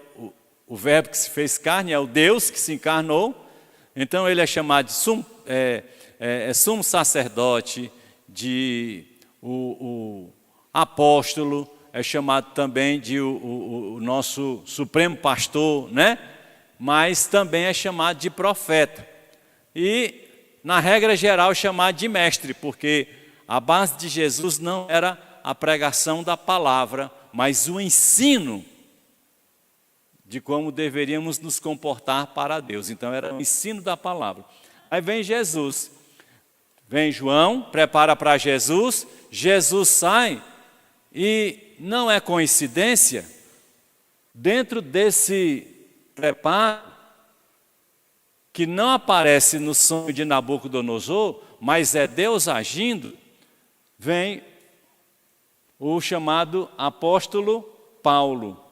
verbo que se fez carne, é o Deus que se encarnou. Então ele é chamado de sumo sacerdote, de o apóstolo, é chamado também de o nosso supremo pastor, né? Mas também é chamado de profeta. E, na regra geral, é chamado de mestre, porque a base de Jesus não era a pregação da palavra, mas o ensino de como deveríamos nos comportar para Deus. Então era o ensino da palavra. Aí vem Jesus, vem João, prepara para Jesus, Jesus sai e não é coincidência, dentro desse preparo, que não aparece no sonho de Nabucodonosor, mas é Deus agindo, vem o chamado apóstolo Paulo,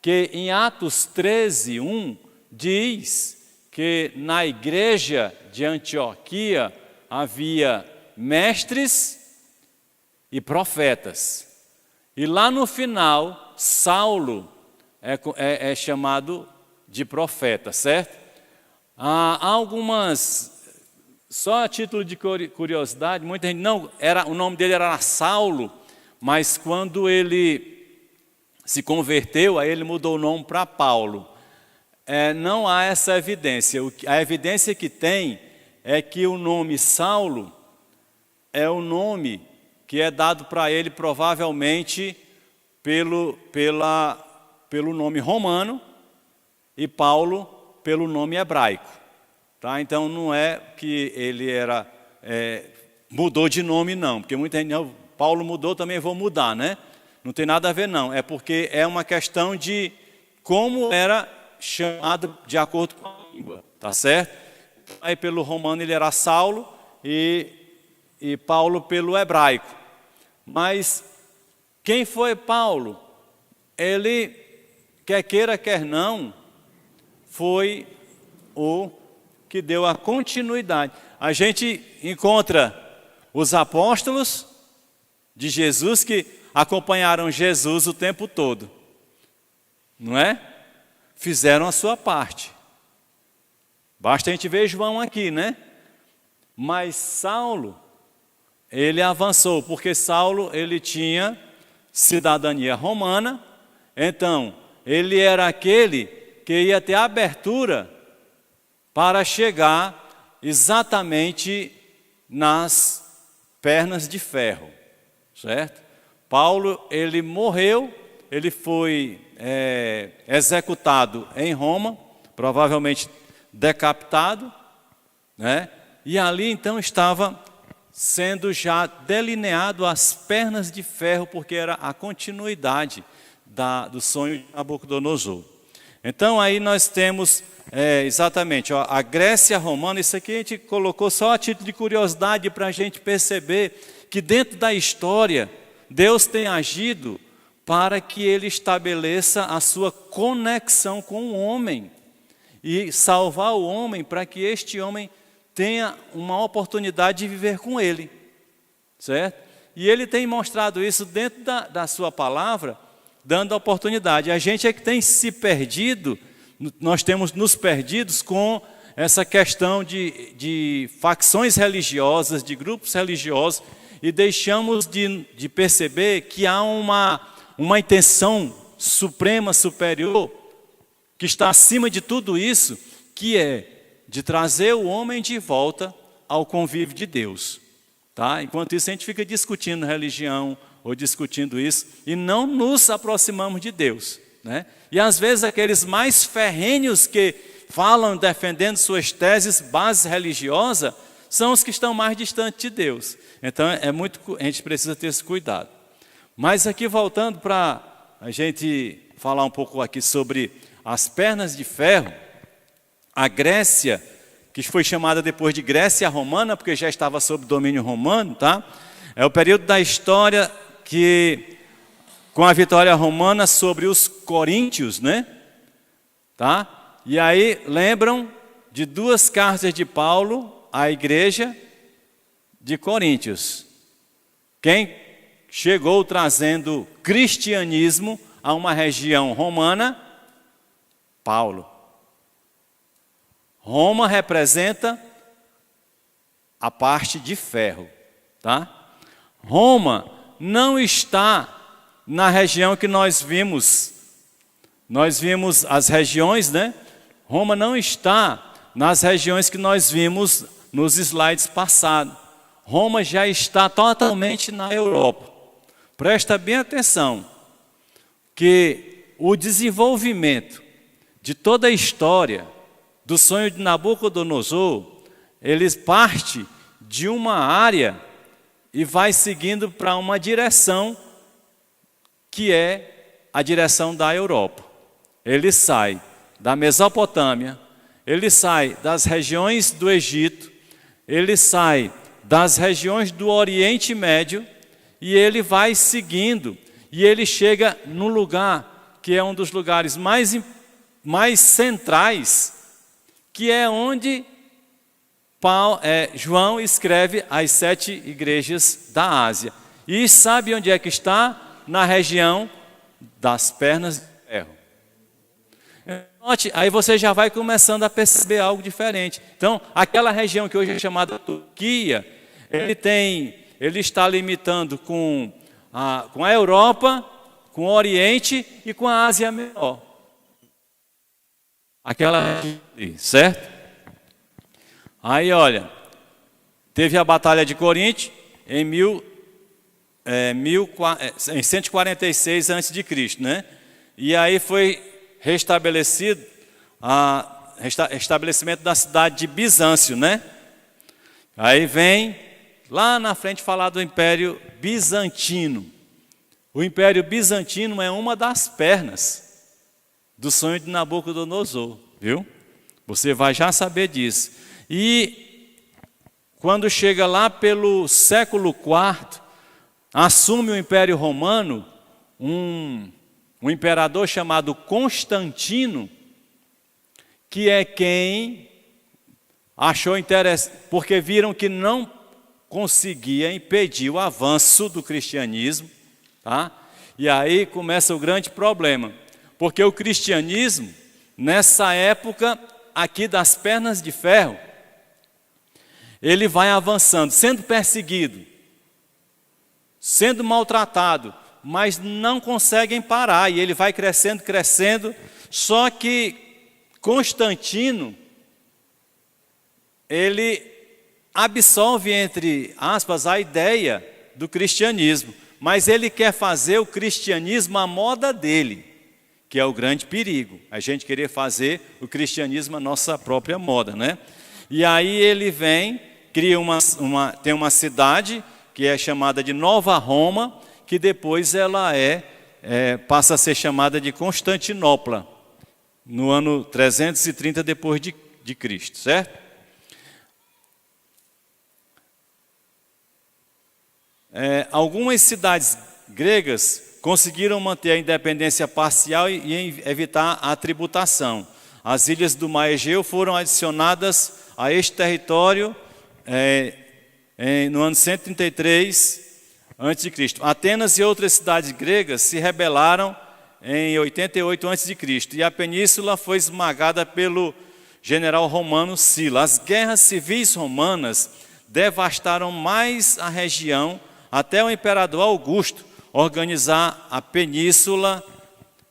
que em Atos 13:1 diz que na igreja de Antioquia havia mestres e profetas. E lá no final, Saulo é chamado de profeta, certo? Há algumas, só a título de curiosidade, muita gente o nome dele era Saulo, mas quando ele se converteu, aí ele mudou o nome para Paulo. Não há essa evidência. A evidência que tem é que o nome Saulo é o nome que é dado para ele provavelmente pelo nome romano e Paulo pelo nome hebraico. Tá? Então não é que ele mudou de nome não, porque muita gente, Paulo mudou, também vou mudar, né? Não tem nada a ver não, é porque é uma questão de como era chamado de acordo com a língua, tá certo? Aí pelo romano ele era Saulo e Paulo pelo hebraico. Mas quem foi Paulo? Ele, quer queira, quer não, foi o que deu a continuidade. A gente encontra os apóstolos de Jesus que acompanharam Jesus o tempo todo, não é? Fizeram a sua parte. Basta a gente ver João aqui, né? Mas Saulo, ele avançou, porque Saulo, ele tinha cidadania romana, então ele era aquele que ia ter abertura para chegar exatamente nas pernas de ferro, certo? Paulo, ele morreu, ele foi executado em Roma, provavelmente decapitado, né? E ali então estava sendo já delineado as pernas de ferro, porque era a continuidade do sonho de Nabucodonosor. Então aí nós temos exatamente a Grécia romana. Isso aqui a gente colocou só a título de curiosidade para a gente perceber que dentro da história Deus tem agido para que ele estabeleça a sua conexão com o homem e salvar o homem para que este homem tenha uma oportunidade de viver com ele, certo? E ele tem mostrado isso dentro da sua palavra, dando a oportunidade. A gente é que tem se perdido, nós temos nos perdidos com essa questão de facções religiosas, de grupos religiosos, e deixamos de perceber que há uma intenção suprema, superior, que está acima de tudo isso, que é de trazer o homem de volta ao convívio de Deus. Tá? Enquanto isso a gente fica discutindo religião ou discutindo isso e não nos aproximamos de Deus. Né? E às vezes aqueles mais ferrenhos que falam defendendo suas teses, base religiosa, são os que estão mais distantes de Deus. Então a gente precisa ter esse cuidado. Mas aqui voltando para a gente falar um pouco aqui sobre as pernas de ferro, a Grécia, que foi chamada depois de Grécia Romana, porque já estava sob domínio romano, tá? É o período da história que, com a vitória romana sobre os coríntios, né? Tá? E aí lembram de duas cartas de Paulo à igreja de Coríntios. Quem chegou trazendo cristianismo a uma região romana? Paulo. Roma representa a parte de ferro, tá? Roma não está na região que nós vimos. Nós vimos as regiões, né? Roma não está nas regiões que nós vimos nos slides passados. Roma já está totalmente na Europa. Presta bem atenção que o desenvolvimento de toda a história do sonho de Nabucodonosor, ele parte de uma área e vai seguindo para uma direção que é a direção da Europa. Ele sai da Mesopotâmia, ele sai das regiões do Egito, ele sai das regiões do Oriente Médio e ele vai seguindo e ele chega no lugar que é um dos lugares mais centrais, que é onde João escreve as 7 igrejas da Ásia. E sabe onde é que está? Na região das pernas de ferro. Note, aí você já vai começando a perceber algo diferente. Então, aquela região que hoje é chamada Turquia, ele está limitando com a Europa, com o Oriente e com a Ásia Menor. Aquela ali, certo? Aí, olha, teve a Batalha de Corinto em 146 a.C., né? E aí foi restabelecido estabelecimento da cidade de Bizâncio, né? Aí vem lá na frente falar do Império Bizantino. O Império Bizantino é uma das pernas do sonho de Nabucodonosor, viu? Você vai já saber disso. E quando chega lá pelo século IV, assume o Império Romano um imperador chamado Constantino, que é quem achou interessante, porque viram que não conseguia impedir o avanço do cristianismo, tá? E aí começa o grande problema, porque o cristianismo, nessa época aqui das pernas de ferro, ele vai avançando, sendo perseguido, sendo maltratado, mas não conseguem parar, e ele vai crescendo, crescendo. Só que Constantino, ele absolve, entre aspas, a ideia do cristianismo, mas ele quer fazer o cristianismo à moda dele, que é o grande perigo, a gente querer fazer o cristianismo à nossa própria moda, né? E aí ele vem, cria tem uma cidade que é chamada de Nova Roma, que depois ela passa a ser chamada de Constantinopla, no ano 330 depois de Cristo, certo? Algumas cidades gregas conseguiram manter a independência parcial e evitar a tributação. As ilhas do Mar Egeu foram adicionadas a este território no ano 133 a.C. Atenas e outras cidades gregas se rebelaram em 88 a.C. e a península foi esmagada pelo general romano Sila. As guerras civis romanas devastaram mais a região até o imperador Augusto organizar a península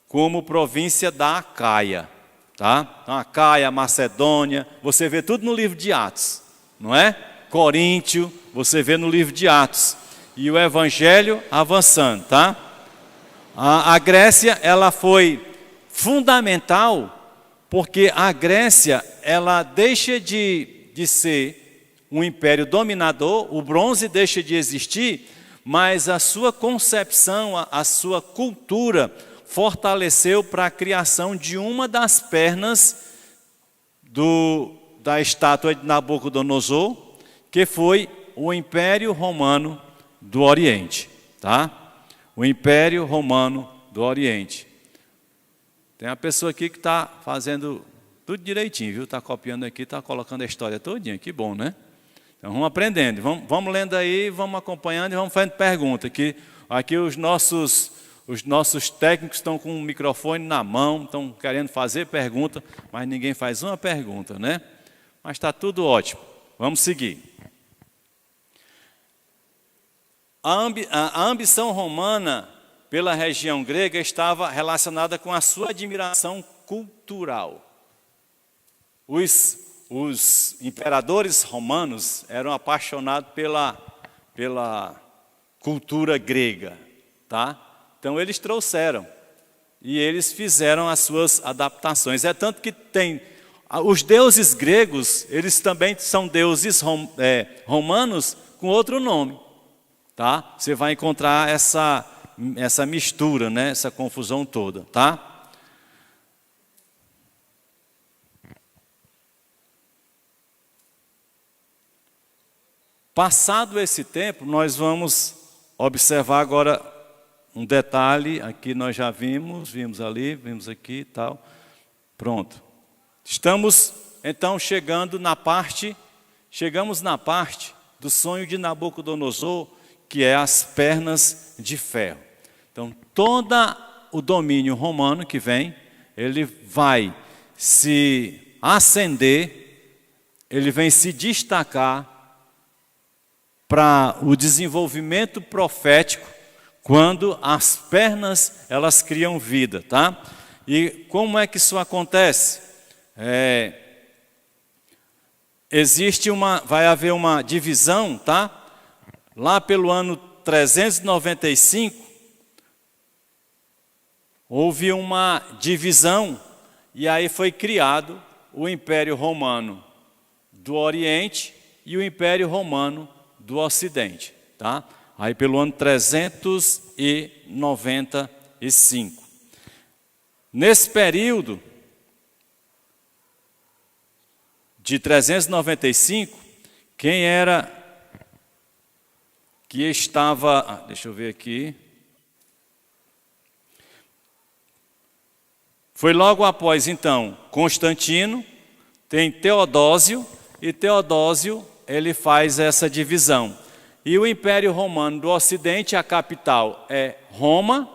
como província da Acaia, tá? Então, Acaia, Macedônia, você vê tudo no livro de Atos, não é? Coríntio, você vê no livro de Atos. E o evangelho avançando, tá? A Grécia, ela foi fundamental, porque a Grécia, ela deixa de ser um império dominador, o bronze deixa de existir, mas a sua concepção, a sua cultura fortaleceu para a criação de uma das pernas da estátua de Nabucodonosor, que foi o Império Romano do Oriente, tá? O Império Romano do Oriente. Tem uma pessoa aqui que está fazendo tudo direitinho, viu? Está copiando aqui, está colocando a história todinha, que bom, né? Então vamos aprendendo, vamos lendo aí, vamos acompanhando e vamos fazendo pergunta. Aqui os nossos técnicos estão com o microfone na mão, estão querendo fazer pergunta, mas ninguém faz uma pergunta, né? Mas está tudo ótimo. Vamos seguir. A ambição romana pela região grega estava relacionada com a sua admiração cultural. Os imperadores romanos eram apaixonados pela cultura grega, tá? Então eles trouxeram e eles fizeram as suas adaptações. É tanto que tem os deuses gregos, eles também são deuses romanos com outro nome, tá? Você vai encontrar essa mistura, né? Essa confusão toda, tá? Passado esse tempo, nós vamos observar agora um detalhe. Aqui nós já vimos ali, vimos aqui e tal. Pronto. Estamos então chegamos na parte do sonho de Nabucodonosor, que é as pernas de ferro. Então, todo o domínio romano que vem, ele vai se ascender, ele vem se destacar para o desenvolvimento profético quando as pernas elas criam vida, tá? E como é que isso acontece? Vai haver uma divisão, tá? Lá pelo ano 395, houve uma divisão e aí foi criado o Império Romano do Oriente e o Império Romano do Ocidente, tá? Aí pelo ano 395. Nesse período de 395, quem era que estava... deixa eu ver aqui. Foi logo após, então, Constantino, tem Teodósio, e Teodósio ele faz essa divisão. E o Império Romano do Ocidente, a capital é Roma,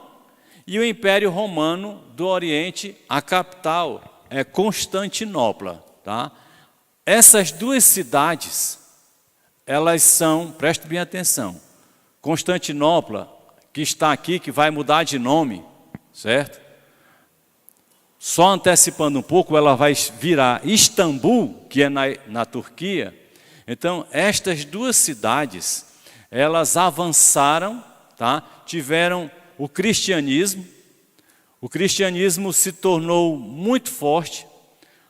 e o Império Romano do Oriente, a capital é Constantinopla, tá? Essas duas cidades, elas são, preste bem atenção, Constantinopla, que está aqui, que vai mudar de nome, certo? Só antecipando um pouco, ela vai virar Istambul, que é na Turquia. Então, estas duas cidades, elas avançaram, tá? Tiveram o cristianismo se tornou muito forte.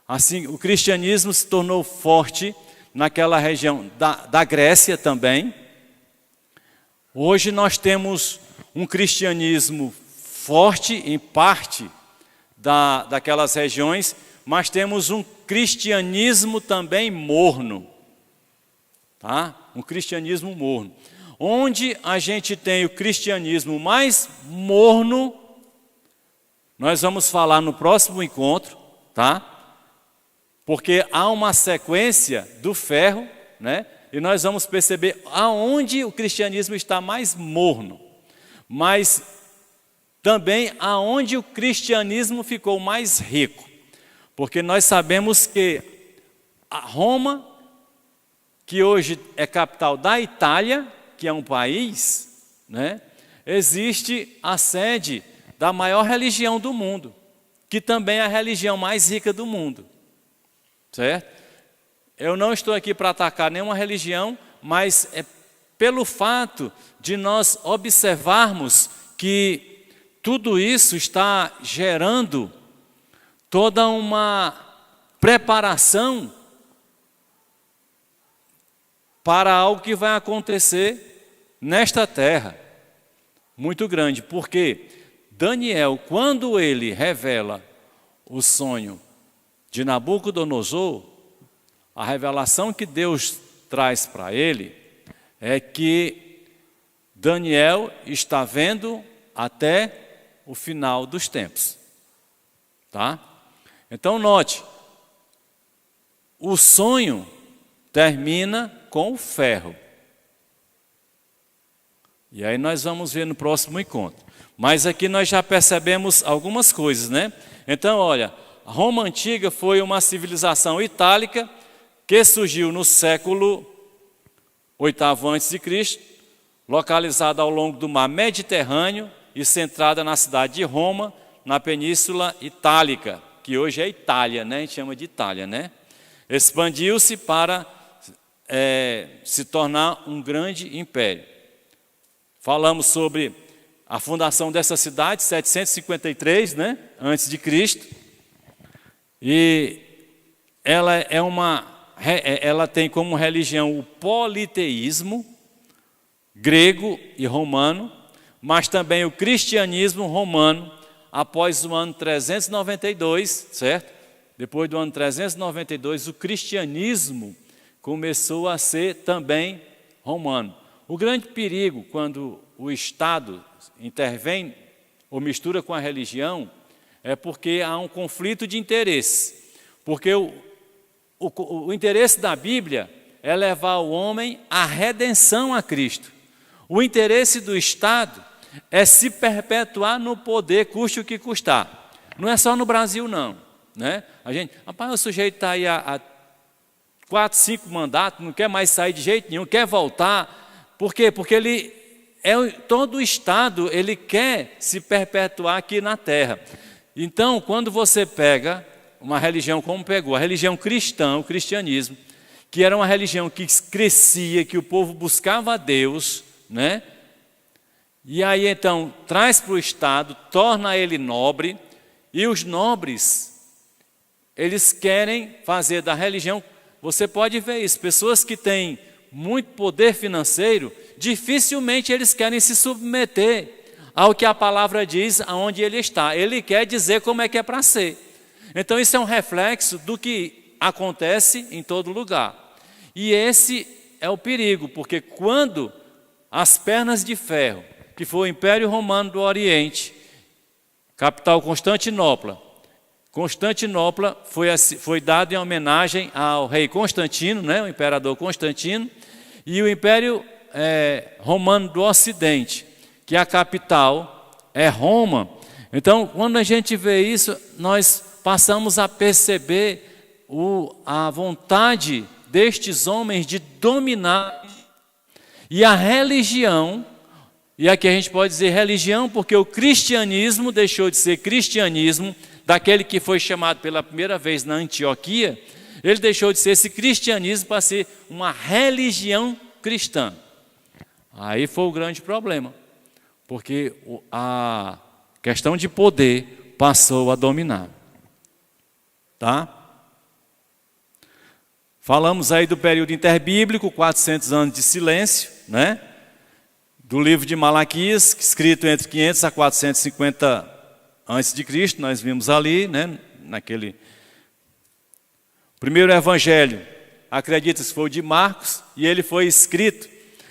Assim, o cristianismo se tornou forte naquela região da Grécia também. Hoje nós temos um cristianismo forte em parte daquelas regiões, mas temos um cristianismo também morno, tá? Um cristianismo morno. Onde a gente tem o cristianismo mais morno, nós vamos falar no próximo encontro, tá? Porque há uma sequência do ferro, né? E nós vamos perceber aonde o cristianismo está mais morno, mas também aonde o cristianismo ficou mais rico. Porque nós sabemos que a Roma, que hoje é capital da Itália, que é um país, né? Existe a sede da maior religião do mundo, que também é a religião mais rica do mundo, certo? Eu não estou aqui para atacar nenhuma religião, mas é pelo fato de nós observarmos que tudo isso está gerando toda uma preparação para algo que vai acontecer nesta terra, muito grande, porque Daniel, quando ele revela o sonho de Nabucodonosor, a revelação que Deus traz para ele é que Daniel está vendo até o final dos tempos, tá? Então note, o sonho termina com o ferro. E aí nós vamos ver no próximo encontro. Mas aqui nós já percebemos algumas coisas, né? Então, olha, a Roma Antiga foi uma civilização itálica que surgiu no século VIII a.C., localizada ao longo do mar Mediterrâneo e centrada na cidade de Roma, na Península Itálica, que hoje é Itália, né? A gente chama de Itália, né? Expandiu-se para se tornar um grande império. Falamos sobre a fundação dessa cidade, 753, né? Antes de Cristo. E ela tem como religião o politeísmo grego e romano, mas também o cristianismo romano após o ano 392, certo? Depois do ano 392, o cristianismo começou a ser também romano. O grande perigo quando o Estado intervém ou mistura com a religião é porque há um conflito de interesse. Porque o interesse da Bíblia é levar o homem à redenção a Cristo. O interesse do Estado é se perpetuar no poder, custe o que custar. Não é só no Brasil, não, né? A gente, rapaz, o sujeito está aí há 4, 5 mandatos, não quer mais sair de jeito nenhum, quer voltar. Por quê? Porque ele todo o Estado ele quer se perpetuar aqui na terra. Então, quando você pega uma religião como pegou, a religião cristã, o cristianismo, que era uma religião que crescia, que o povo buscava a Deus, né? E aí então traz para o Estado, torna ele nobre, e os nobres, eles querem fazer da religião, você pode ver isso, pessoas que têm muito poder financeiro, dificilmente eles querem se submeter ao que a palavra diz, aonde ele está. Ele quer dizer como é que é para ser. Então isso é um reflexo do que acontece em todo lugar. E esse é o perigo, porque quando as pernas de ferro, que foi o Império Romano do Oriente, capital Constantinopla foi dado em homenagem ao rei Constantino, né, o imperador Constantino, e o Império Romano do Ocidente, que a capital é Roma. Então, quando a gente vê isso, nós passamos a perceber a vontade destes homens de dominar. E a religião, e aqui a gente pode dizer religião, porque o cristianismo deixou de ser cristianismo, daquele que foi chamado pela primeira vez na Antioquia, ele deixou de ser esse cristianismo para ser uma religião cristã. Aí foi o grande problema, porque a questão de poder passou a dominar. Tá? Falamos aí do período interbíblico, 400 anos de silêncio, né? Do livro de Malaquias, escrito entre 500 a 450 a.C., nós vimos ali, né? Naquele primeiro evangelho, acredita-se que foi o de Marcos, e ele foi escrito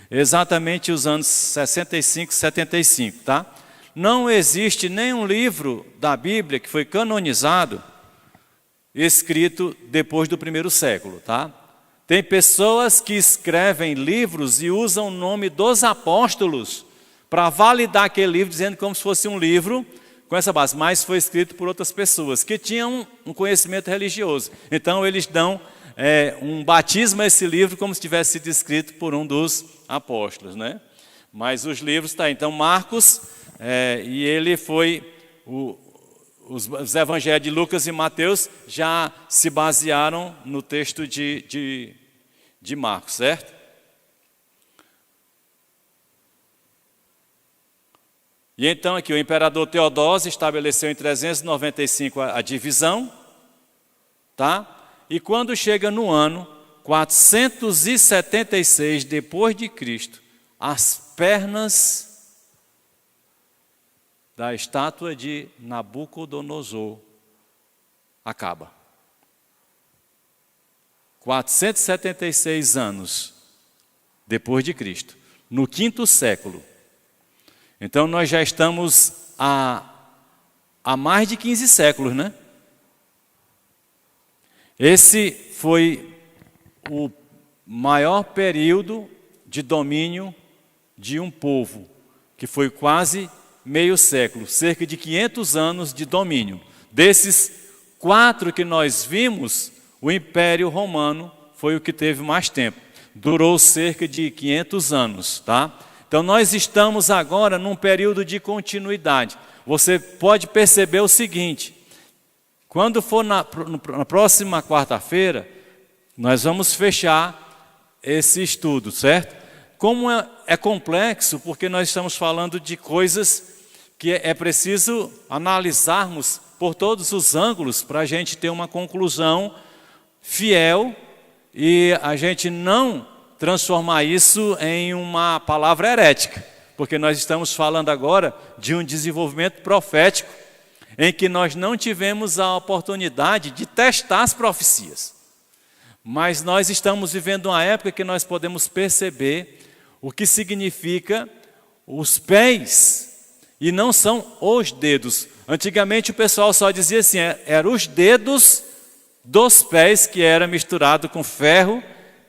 exatamente os anos 65, 75, tá? Não existe nenhum livro da Bíblia que foi canonizado escrito depois do primeiro século, tá? Tem pessoas que escrevem livros e usam o nome dos apóstolos para validar aquele livro, dizendo como se fosse um livro com essa base, mas foi escrito por outras pessoas que tinham um conhecimento religioso. Então eles dão um batismo a esse livro como se tivesse sido escrito por um dos apóstolos, né? Mas os livros tá, então Marcos, e ele foi os evangelhos de Lucas e Mateus já se basearam no texto de Marcos, certo? E então aqui o imperador Teodósio estabeleceu em 395 a divisão, tá? E quando chega no ano 476 depois de Cristo, as pernas da estátua de Nabucodonosor acaba. 476 anos depois de Cristo, no 5º século. Então nós já estamos há mais de 15 séculos, né? Esse foi o maior período de domínio de um povo, que foi quase meio século, cerca de 500 anos de domínio. Desses 4 que nós vimos, o Império Romano foi o que teve mais tempo. Durou cerca de 500 anos, tá? Então nós estamos agora num período de continuidade. Você pode perceber o seguinte, quando for na próxima quarta-feira, nós vamos fechar esse estudo, certo? Como é complexo, porque nós estamos falando de coisas que é preciso analisarmos por todos os ângulos para a gente ter uma conclusão fiel e a gente não transformar isso em uma palavra herética, porque nós estamos falando agora de um desenvolvimento profético em que nós não tivemos a oportunidade de testar as profecias. Mas nós estamos vivendo uma época que nós podemos perceber o que significa os pés, e não são os dedos. Antigamente o pessoal só dizia assim, eram os dedos dos pés que era misturado com ferro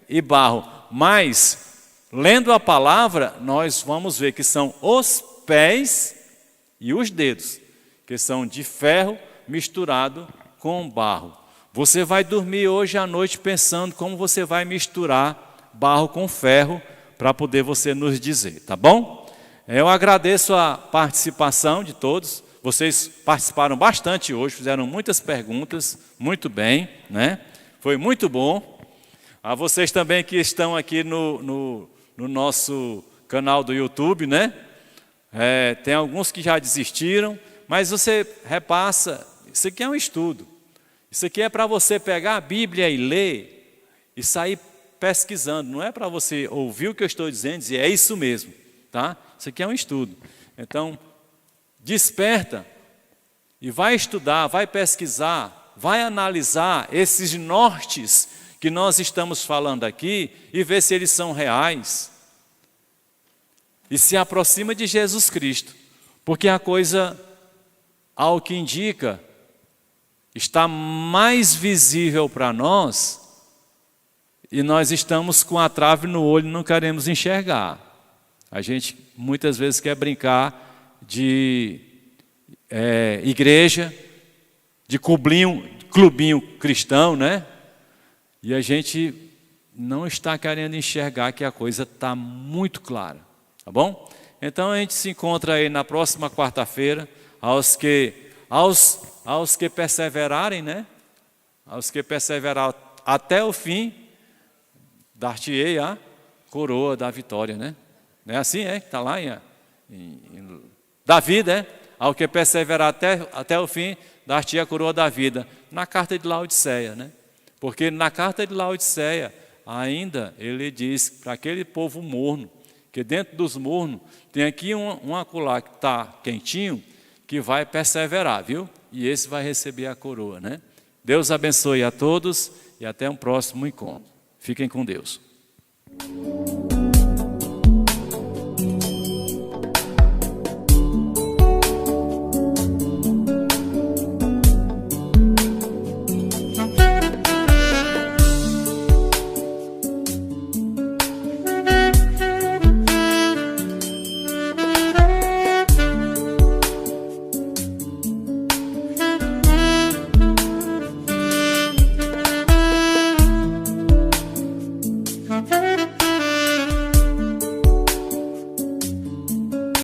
e barro. Mas, lendo a palavra, nós vamos ver que são os pés e os dedos, que são de ferro misturado com barro. Você vai dormir hoje à noite pensando como você vai misturar barro com ferro para poder você nos dizer, tá bom? eu agradeço a participação de todos. Vocês participaram bastante hoje, fizeram muitas perguntas, muito bem, né? Foi muito bom. A vocês também que estão aqui no nosso canal do YouTube, né? Tem alguns que já desistiram, mas você repassa. Isso aqui é um estudo. Isso aqui é para você pegar a Bíblia e ler e sair pesquisando. Não é para você ouvir o que eu estou dizendo e dizer, é isso mesmo, tá? Isso aqui é um estudo. Então, desperta e vai estudar, vai pesquisar, vai analisar esses nortes que nós estamos falando aqui e ver se eles são reais. E se aproxima de Jesus Cristo, porque a coisa, ao que indica, está mais visível para nós e nós estamos com a trave no olho e não queremos enxergar. A gente muitas vezes quer brincar de igreja, de clubinho cristão, né? E a gente não está querendo enxergar que a coisa está muito clara, tá bom? Então a gente se encontra aí na próxima quarta-feira, aos que perseverarem, né? Aos que perseverarem até o fim, dar-te-ei a coroa da vitória, né? Não é assim, está lá em Davi, né? Ao que perseverar até o fim, dar-te-ei a coroa da vida, na carta de Laodiceia, né? Porque na carta de Laodiceia, ainda ele diz para aquele povo morno, que dentro dos mornos tem aqui um acolá que está quentinho, que vai perseverar, viu? E esse vai receber a coroa, né? Deus abençoe a todos e até um próximo encontro. Fiquem com Deus. Thank you.